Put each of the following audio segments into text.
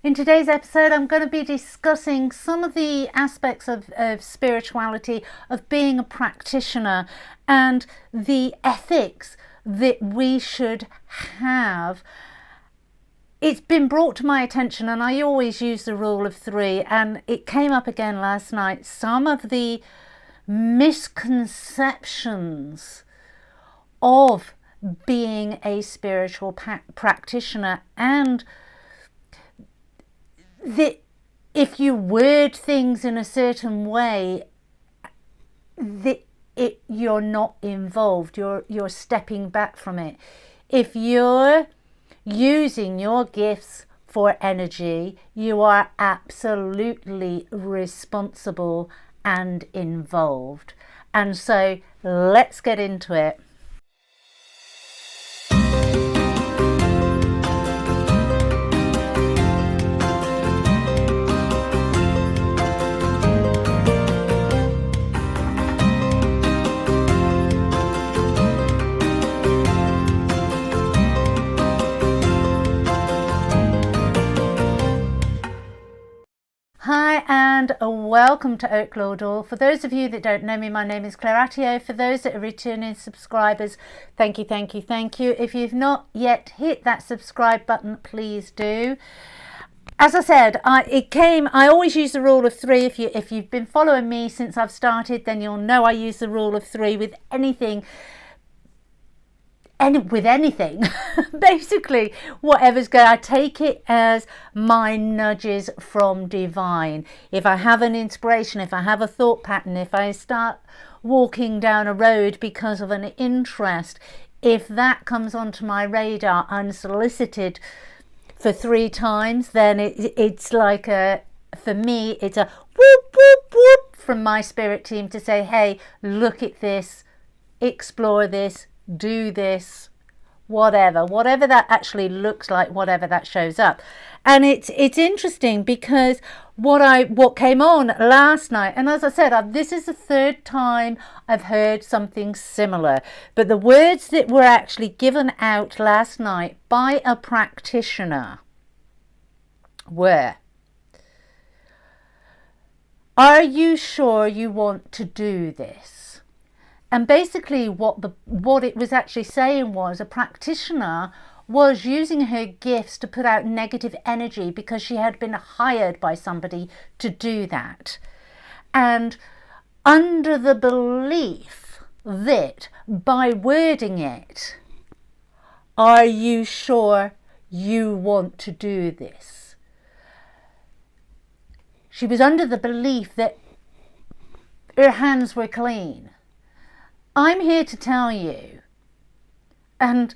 In today's episode, I'm going to be discussing some of the aspects of spirituality, of being a practitioner, and the ethics that we should have. It's been brought to my attention, and I always use the rule of three, and it came up again last night. Some of the misconceptions of being a spiritual practitioner, and that if you word things in a certain way, you're not involved, you're stepping back from it. If you're using your gifts for energy, you are absolutely responsible and involved. And so let's get into it. Hi and welcome to Oak Law. For those of you that don't know me, my name is Claire Attio. For those that are returning subscribers, thank you. If you've not yet hit that subscribe button, please do. As I said, I always use the rule of three. If you've been following me since I've started, then you'll know I use the rule of three with anything. Basically, whatever's going, I take it as my nudges from divine. If I have an inspiration, if I have a thought pattern, if I start walking down a road because of an interest, if that comes onto my radar unsolicited for 3 times, then it's like for me, it's a whoop, whoop, whoop from my spirit team to say, hey, look at this, explore this, do this, whatever that actually looks like, whatever that shows up. And it's interesting because what came on last night, and as I said, this is the 3rd time I've heard something similar, but the words that were actually given out last night by a practitioner were, are you sure you want to do this? And basically what it was actually saying was a practitioner was using her gifts to put out negative energy because she had been hired by somebody to do that. And under the belief that by wording it, are you sure you want to do this? She was under the belief that her hands were clean. I'm here to tell you, and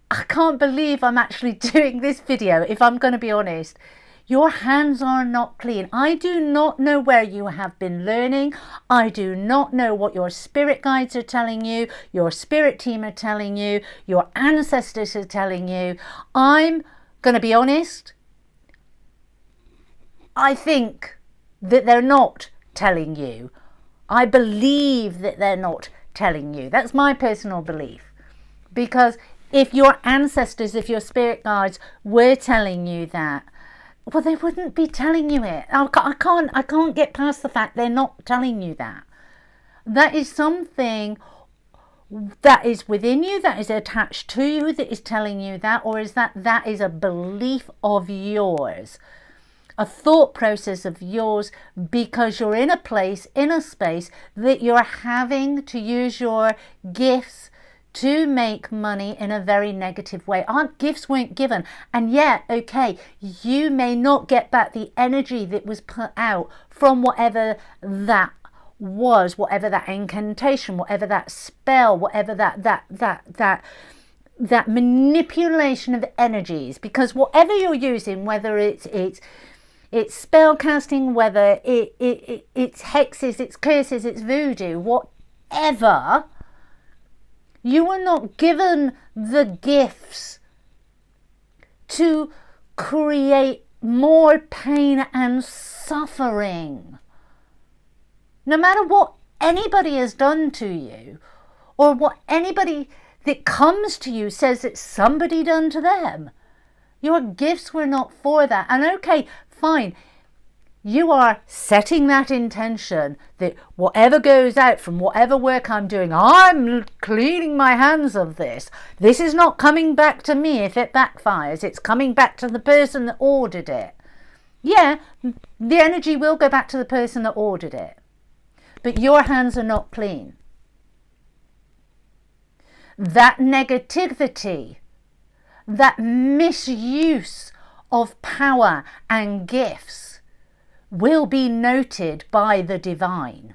I can't believe I'm actually doing this video, if I'm going to be honest, your hands are not clean. I do not know where you have been learning. I do not know what your spirit guides are telling you, your spirit team are telling you, your ancestors are telling you. I'm going to be honest, I think that they're not telling you. I believe that they're not telling you. That's my personal belief, because if your ancestors, if your spirit guides were telling you that, well, they wouldn't be telling you it. I can't get past the fact they're not telling you that. That is something that is within you, that is attached to you, that is telling you that, or is that is a belief of yours, a thought process of yours, because you're in a place, in a space that you're having to use your gifts to make money in a very negative way. Our gifts weren't given, and yet, okay, you may not get back the energy that was put out from whatever that was, whatever that incantation, whatever that spell, whatever that manipulation of energies, because whatever you're using, whether it's spell casting, whether it's hexes, it's curses, it's voodoo, whatever, you are not given the gifts to create more pain and suffering. No matter what anybody has done to you, or what anybody that comes to you says that somebody done to them, Your gifts were not for that. And okay, fine. You are setting that intention that whatever goes out from whatever work I'm doing, I'm cleaning my hands of this. This is not coming back to me if it backfires. It's coming back to the person that ordered it. Yeah, the energy will go back to the person that ordered it. But your hands are not clean. That negativity, that misuse of power and gifts will be noted by the divine,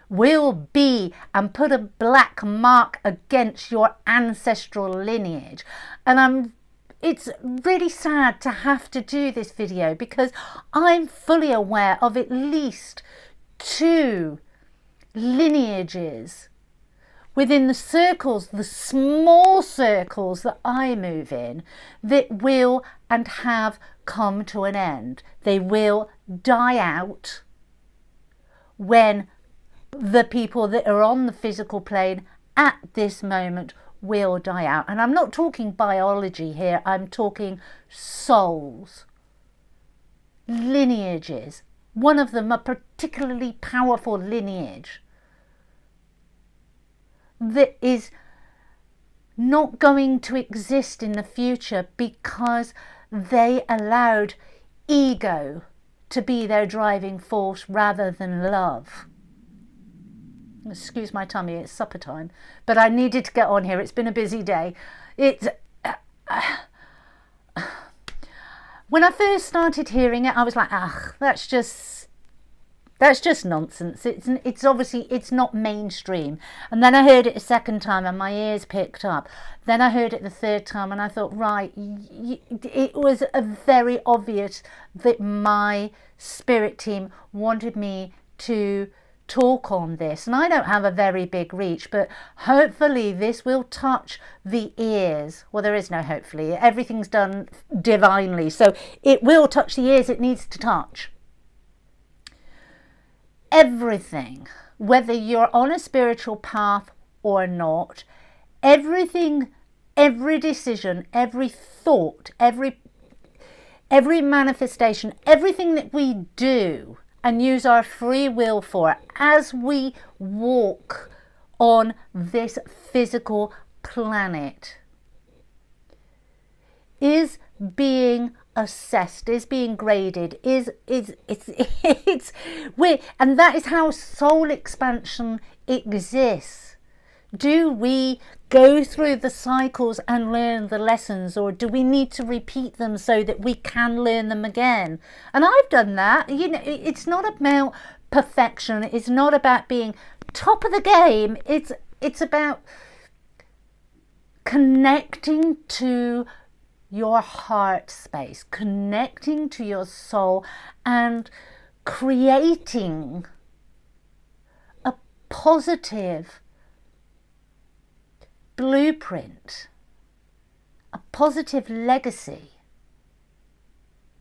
will be and put a black mark against your ancestral lineage. And it's really sad to have to do this video because I'm fully aware of at least 2 lineages within the circles, the small circles that I move in, that will and have come to an end. They will die out when the people that are on the physical plane at this moment will die out. And I'm not talking biology here, I'm talking souls, lineages. One of them a particularly powerful lineage that is not going to exist in the future because they allowed ego to be their driving force rather than love. Excuse my tummy, it's supper time, but I needed to get on here. It's been a busy day. When I first started hearing it, I was like, that's just nonsense. It's obviously, it's not mainstream. And then I heard it a second time and my ears picked up. Then I heard it the third time and I thought, right, it was a very obvious that my spirit team wanted me to talk on this. And I don't have a very big reach, but hopefully this will touch the ears. Well, there is no hopefully. Everything's done divinely. So it will touch the ears it needs to touch. Everything, whether you're on a spiritual path or not, everything, every decision, every thought, every manifestation, everything that we do and use our free will for as we walk on this physical planet is being assessed, is being graded, and that is how soul expansion exists. Do we go through the cycles and learn the lessons, or do we need to repeat them so that we can learn them again? And I've done that. You know, it's not about perfection. It's not about being top of the game. It's about connecting to your heart space, connecting to your soul and creating a positive blueprint, a positive legacy,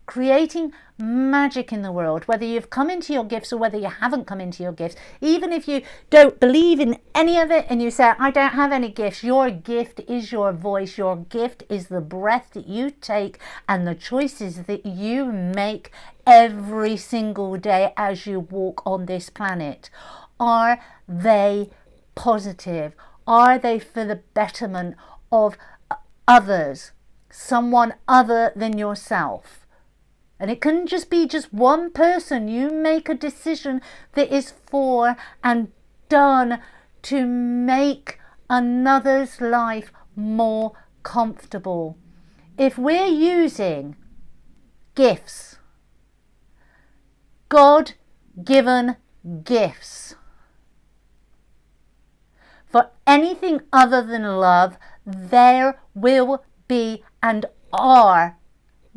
creating magic in the world, whether you've come into your gifts or whether you haven't come into your gifts. Even if you don't believe in any of it and you say, I don't have any gifts, your gift is your voice. Your gift is the breath that you take and the choices that you make every single day as you walk on this planet. Are they positive? Are they for the betterment of others, someone other than yourself? And it can just be just one person. You make a decision that is for and done to make another's life more comfortable. If we're using gifts, God-given gifts, for anything other than love, there will be and are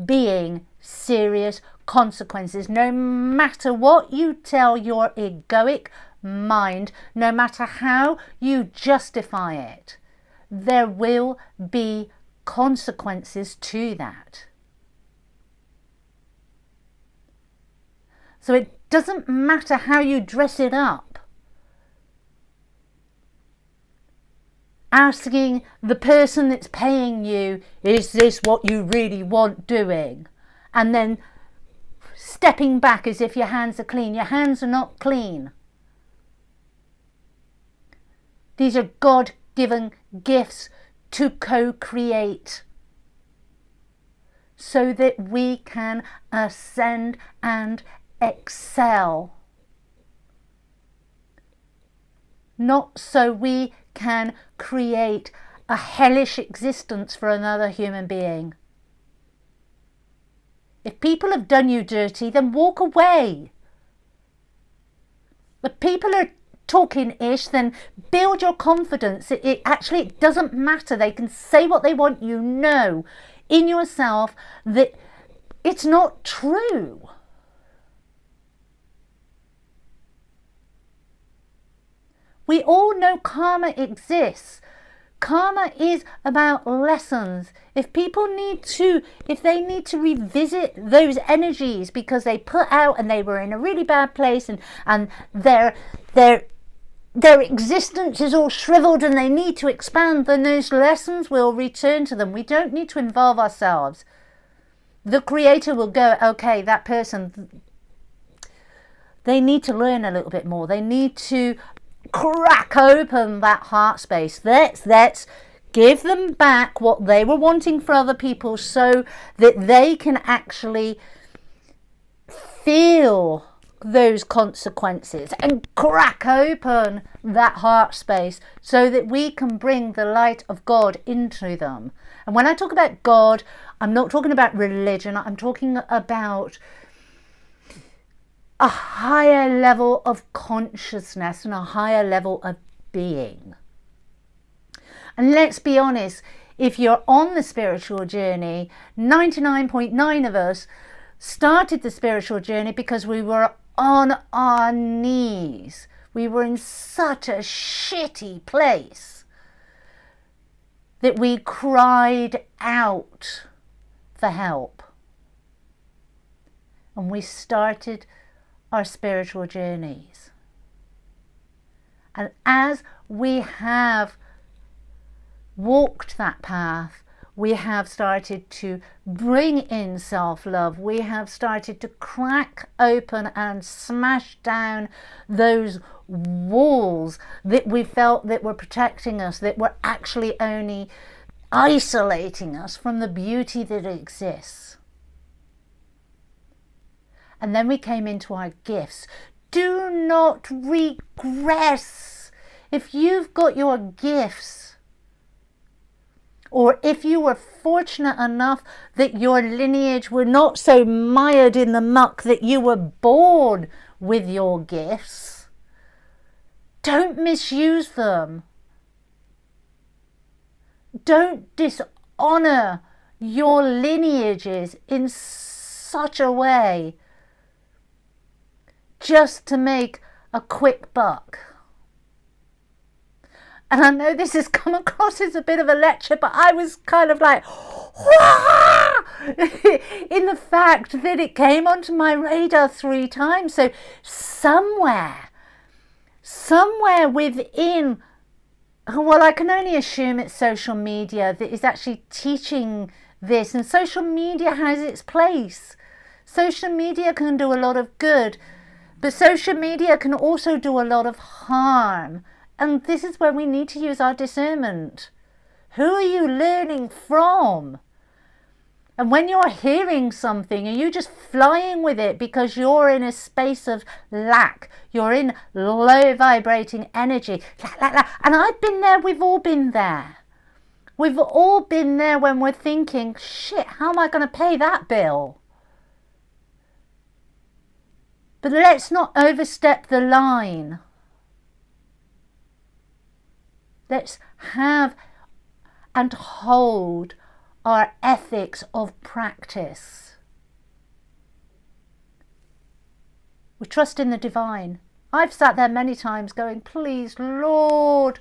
being serious consequences. No matter what you tell your egoic mind, no matter how you justify it, there will be consequences to that. So it doesn't matter how you dress it up asking the person that's paying you, is this what you really want doing? And then stepping back as if your hands are clean. Your hands are not clean. These are God-given gifts to co-create so that we can ascend and excel. Not so we can create a hellish existence for another human being. If people have done you dirty, then walk away. If people are talking ish, then build your confidence. It actually doesn't matter. They can say what they want. You know in yourself that it's not true. We all know karma exists. Karma is about lessons. If they need to revisit those energies because they put out and they were in a really bad place and their existence is all shriveled and they need to expand, then those lessons will return to them. We don't need to involve ourselves. The Creator will go, okay, that person, they need to learn a little bit more. They need to crack open that heart space. Let's give them back what they were wanting for other people so that they can actually feel those consequences and crack open that heart space so that we can bring the light of God into them. And when I talk about God, I'm not talking about religion. I'm talking about a higher level of consciousness and a higher level of being. And let's be honest, if you're on the spiritual journey, 99.9% of us started the spiritual journey because we were on our knees. We were in such a shitty place that we cried out for help. And we started our spiritual journeys. And as we have walked that path, we have started to bring in self-love. We have started to crack open and smash down those walls that we felt that were protecting us, that were actually only isolating us from the beauty that exists. And then we came into our gifts. Do not regress. If you've got your gifts, or if you were fortunate enough that your lineage were not so mired in the muck that you were born with your gifts, don't misuse them. Don't dishonour your lineages in such a way just to make a quick buck. And I know this has come across as a bit of a lecture, but I was kind of like, in the fact that it came onto my radar 3 times. So somewhere within, well, I can only assume it's social media that is actually teaching this. And social media has its place. Social media can do a lot of good, but social media can also do a lot of harm. And this is where we need to use our discernment. Who are you learning from? And when you're hearing something, are you just flying with it because you're in a space of lack? You're in low vibrating energy. And I've been there, we've all been there. We've all been there when we're thinking, shit, how am I going to pay that bill? But let's not overstep the line. Let's have and hold our ethics of practice. We trust in the divine. I've sat there many times going, please, Lord,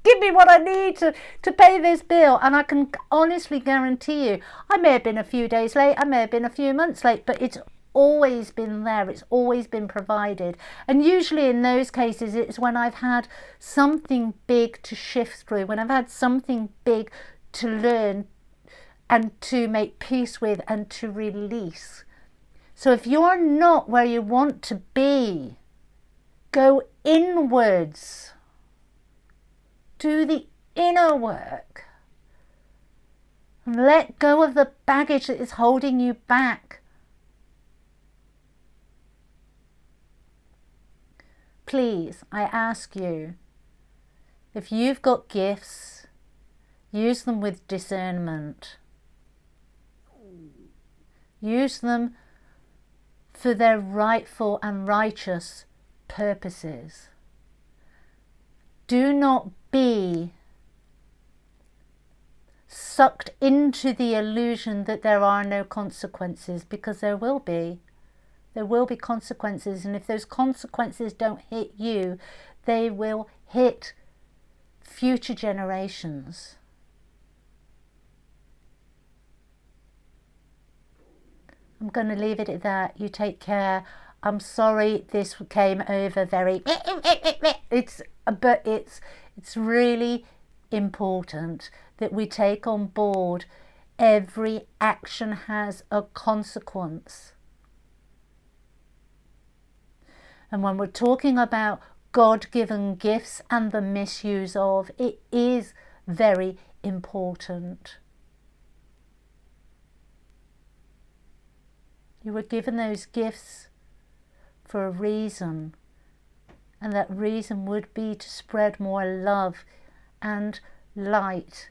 give me what I need to pay this bill. And I can honestly guarantee you, I may have been a few days late, I may have been a few months late, but it's always been there, it's always been provided. And usually in those cases, it's when I've had something big to shift through, when I've had something big to learn and to make peace with and to release. So if you're not where you want to be, go inwards. Do the inner work. And let go of the baggage that is holding you back. Please, I ask you, if you've got gifts, use them with discernment. Use them for their rightful and righteous purposes. Do not be sucked into the illusion that there are no consequences, because there will be. There will be consequences, and if those consequences don't hit you, they will hit future generations. I'm going to leave it at that. You take care. I'm sorry this came over very... But it's really important that we take on board every action has a consequence. And when we're talking about God-given gifts and the misuse of, it is very important. You were given those gifts for a reason, and that reason would be to spread more love and light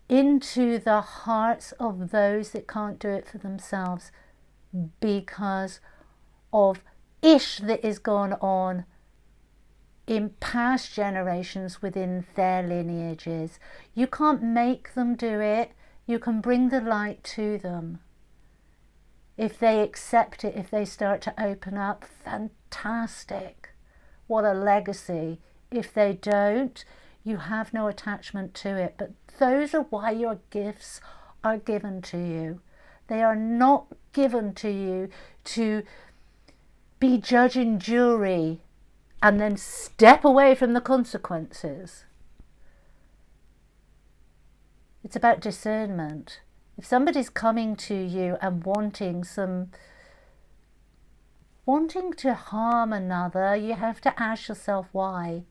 into the hearts of those that can't do it for themselves because of ish that is going on in past generations within their lineages. You can't make them do it. You can bring the light to them. If they accept it, if they start to open up, fantastic. What a legacy. If they don't, you have no attachment to it. But those are why your gifts are given to you. They are not given to you to be judge and jury and then step away from the consequences. It's about discernment. If somebody's coming to you and wanting to harm another, you have to ask yourself why.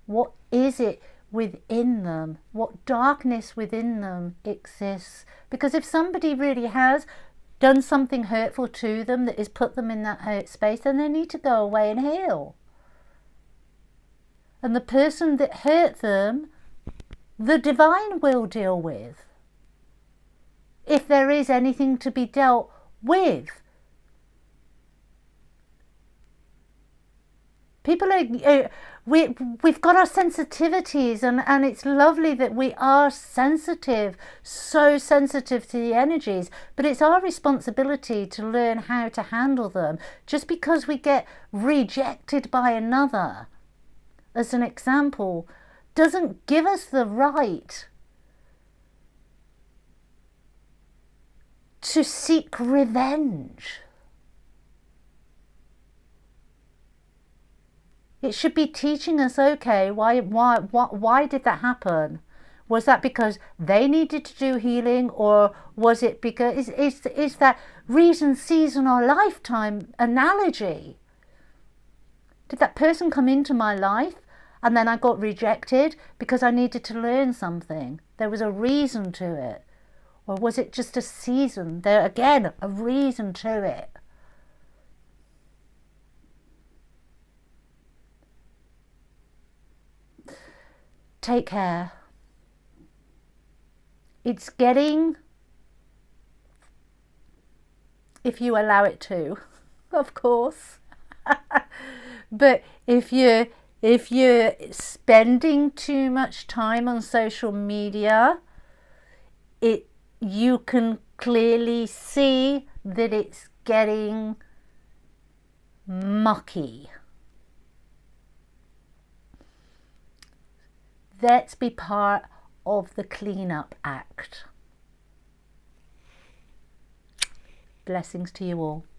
What is it within them? What darkness within them exists? Because if somebody really has done something hurtful to them that has put them in that hurt space, then they need to go away and heal. And the person that hurt them, the divine will deal with, if there is anything to be dealt with. People are, we've got our sensitivities, and it's lovely that we are sensitive, so sensitive to the energies, but it's our responsibility to learn how to handle them. Just because we get rejected by another, as an example, doesn't give us the right to seek revenge. It should be teaching us, okay, why did that happen? Was that because they needed to do healing, or was it because, is that reason, season or lifetime analogy? Did that person come into my life and then I got rejected because I needed to learn something? There was a reason to it. Or was it just a season? There again, a reason to it. Take care. It's getting, if you allow it to, of course. But if you're spending too much time on social media, you can clearly see that it's getting mucky. Let's be part of the cleanup act. Blessings to you all.